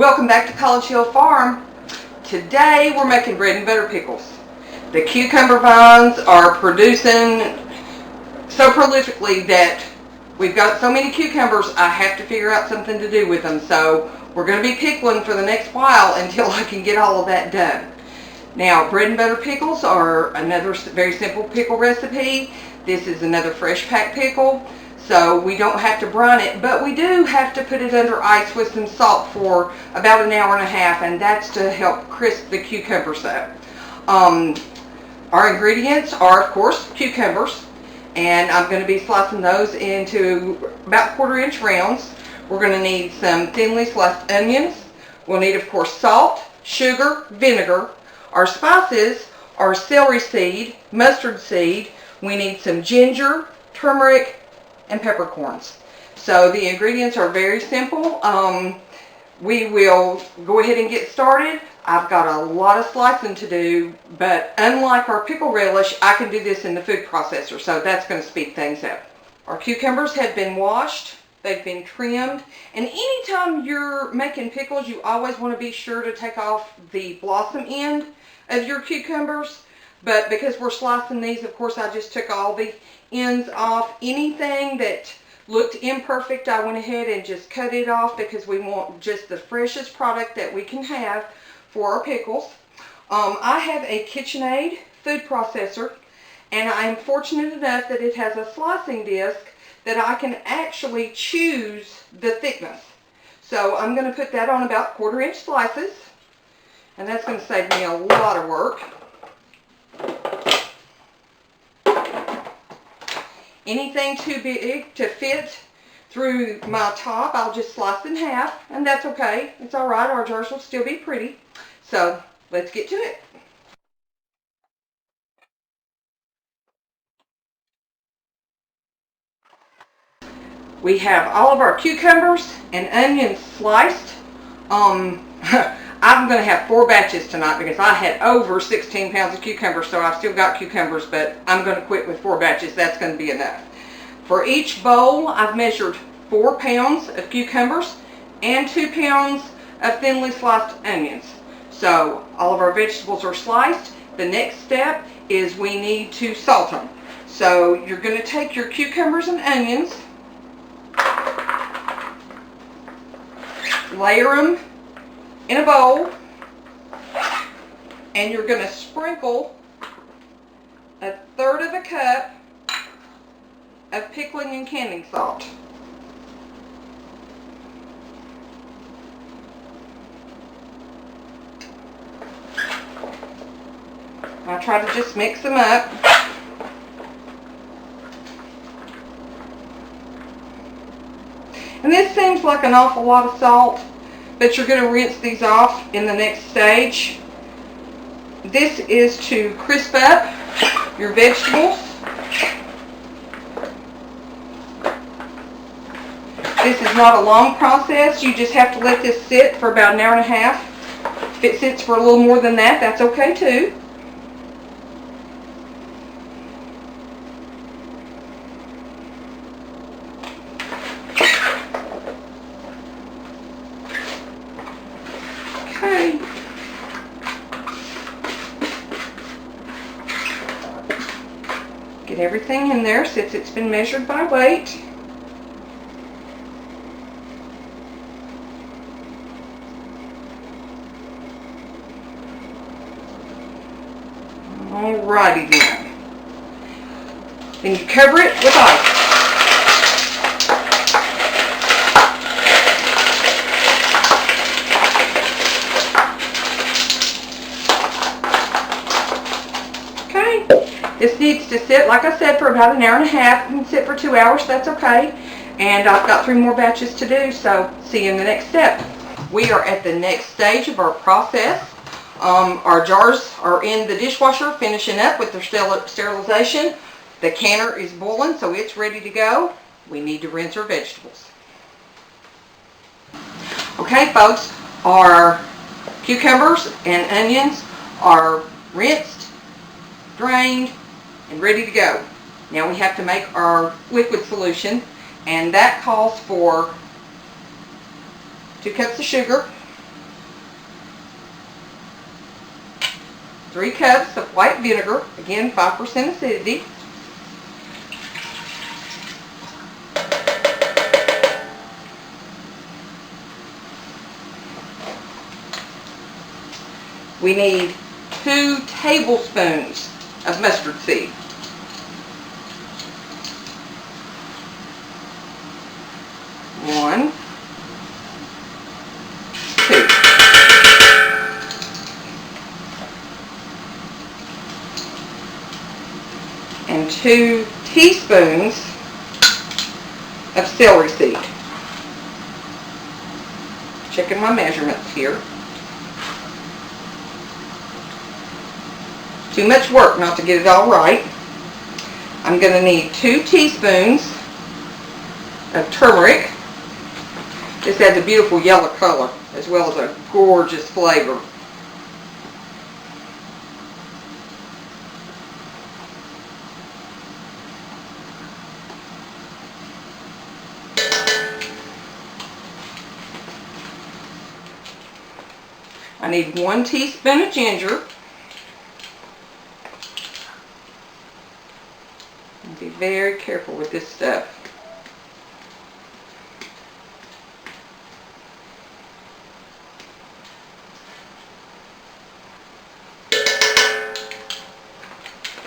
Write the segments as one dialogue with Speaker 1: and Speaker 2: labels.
Speaker 1: Welcome back to College Hill Farm. Today we're making bread and butter pickles. The cucumber vines are producing so prolifically that we've got so many cucumbers I have to figure out something to do with them. So we're going to be pickling for the next while until I can get all of that done. Now, bread and butter pickles are another very simple pickle recipe. This is another fresh pack pickle. So we don't have to brine it, but we do have to put it under ice with some salt for about an hour and a half, and that's to help crisp the cucumbers up. Our ingredients are, of course, cucumbers, and I'm going to be slicing those into about 1/4 inch rounds. We're going to need some thinly sliced onions. We'll need, of course, salt, sugar, vinegar. Our spices are celery seed, mustard seed. We need some ginger, turmeric, and peppercorns. So the ingredients are very simple. We will go ahead and get started. I've got a lot of slicing to do, but unlike our pickle relish, I can do this in the food processor, so that's going to speed things up. Our cucumbers have been washed, they've been trimmed, and anytime you're making pickles, you always want to be sure to take off the blossom end of your cucumbers. But because we're slicing these, of course, I just took all the ends off. Anything that looked imperfect, I went ahead and just cut it off because we want just the freshest product that we can have for our pickles. I have a KitchenAid food processor, and I am fortunate enough that it has a slicing disc that I can actually choose the thickness. So I'm going to put that on about 1/4 inch slices, and that's going to save me a lot of work. Anything too big to fit through my top, I'll just slice in half, and that's okay. It's all right. Our jars will still be pretty. So let's get to it. We have all of our cucumbers and onions sliced. I'm going to have 4 batches tonight because I had over 16 pounds of cucumbers, so I've still got cucumbers, but I'm going to quit with 4 batches. That's going to be enough. For each bowl, I've measured 4 pounds of cucumbers and 2 pounds of thinly sliced onions. So all of our vegetables are sliced. The next step is we need to salt them. So you're going to take your cucumbers and onions, layer them in a bowl, and you're going to sprinkle 1/3 of a cup of pickling and canning salt. I try to just mix them up. And this seems like an awful lot of salt, but you're going to rinse these off in the next stage. This is to crisp up your vegetables. This is not a long process. You just have to let this sit for about an hour and a half. If it sits for a little more than that, that's okay too. Okay. Get everything in there since it's been measured by weight. Alrighty then. Then you cover it with ice. Okay. This needs to sit, like I said, for about an hour and a half. You can sit for 2 hours, that's okay. And I've got 3 more batches to do, so see you in the next step. We are at the next stage of our process. Our jars are in the dishwasher finishing up with their sterilization. The canner is boiling, so it's ready to go. We need to rinse our vegetables. Okay, folks, our cucumbers and onions are rinsed, drained, and ready to go. Now we have to make our liquid solution, and that calls for 2 cups of sugar, 3 cups of white vinegar, again 5% acidity. We need 2 tablespoons of mustard seed. 1, 2. And 2 teaspoons of celery seed. Checking my measurements here. Too much work not to get it all right. I'm going to need 2 teaspoons of turmeric. This adds a beautiful yellow color as well as a gorgeous flavor. I need 1 teaspoon of ginger. Be very careful with this stuff.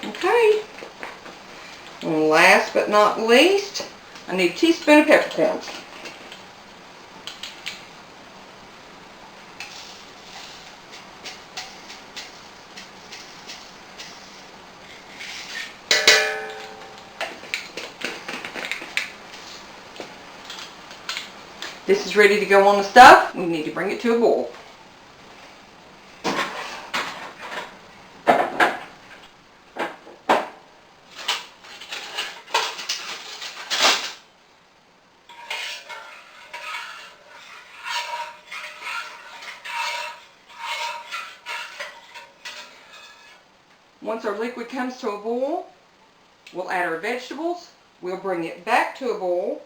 Speaker 1: Okay. And last but not least, I need a teaspoon of peppercorns. This is ready to go on the stove. We need to bring it to a boil. Once our liquid comes to a boil, we'll add our vegetables. We'll bring it back to a boil.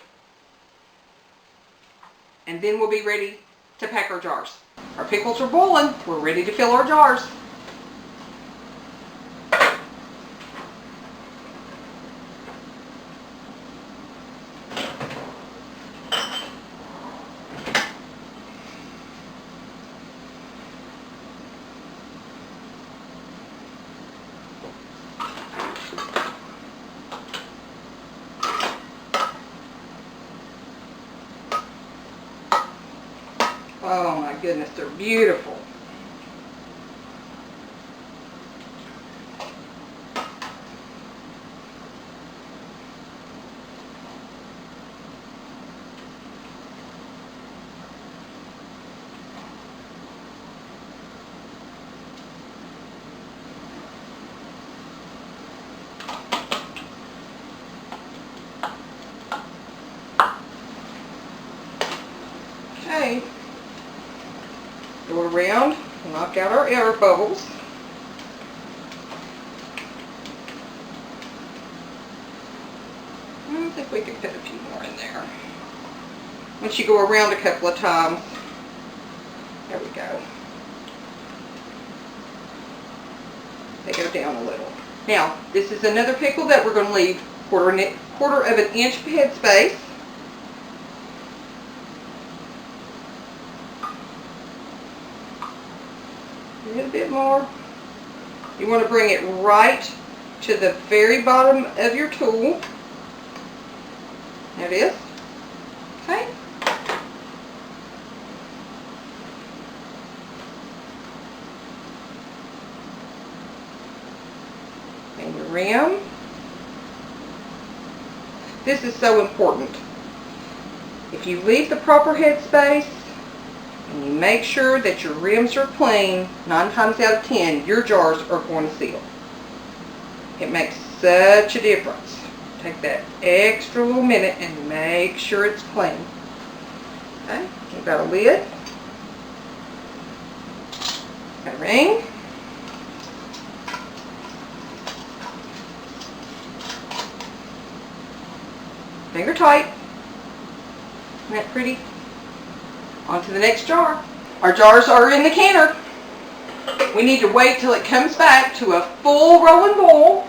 Speaker 1: And then we'll be ready to pack our jars. Our pickles are boiling. We're ready to fill our jars. Oh my goodness, they're beautiful. Okay. Go around, knock out our air bubbles. I think we can put a few more in there. Once you go around a couple of times, there we go. They go down a little. Now, this is another pickle that we're going to leave quarter of an inch head space. A little bit more. You want to bring it right to the very bottom of your tool. There it is. Okay. And your rim. This is so important. If you leave the proper head space, and you make sure that your rims are clean, 9 times out of 10, your jars are going to seal. It makes such a difference. Take that extra little minute and make sure it's clean. Okay, we've got a lid. Got a ring. Finger tight. Isn't that pretty? On to the next jar. Our jars are in the canner. We need to wait till it comes back to a full rolling boil.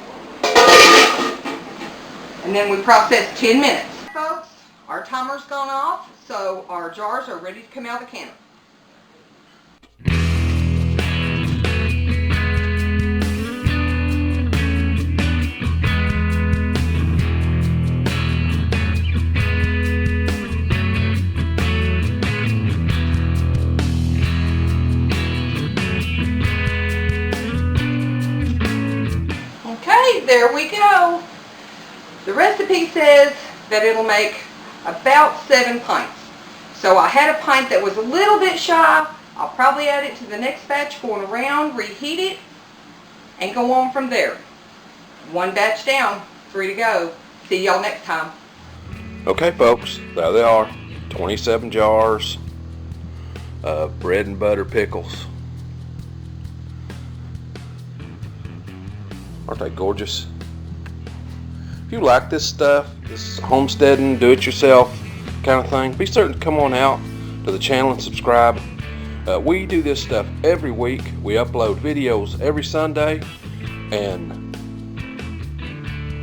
Speaker 1: And then we process 10 minutes. Folks, our timer's gone off, so our jars are ready to come out of the can. Okay, there we go. The recipe says that it'll make about 7 pints. So I had a pint that was a little bit shy. I'll probably add it to the next batch going around, reheat it, and go on from there. 1 batch down, 3 to go. See y'all next time.
Speaker 2: Okay folks, there they are. 27 jars of bread and butter pickles. Aren't they gorgeous? If you like this stuff, this homesteading, do-it-yourself kind of thing, be certain to come on out to the channel and subscribe. We do this stuff every week. We upload videos every Sunday. And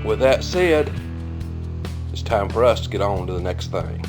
Speaker 2: with that said, it's time for us to get on to the next thing.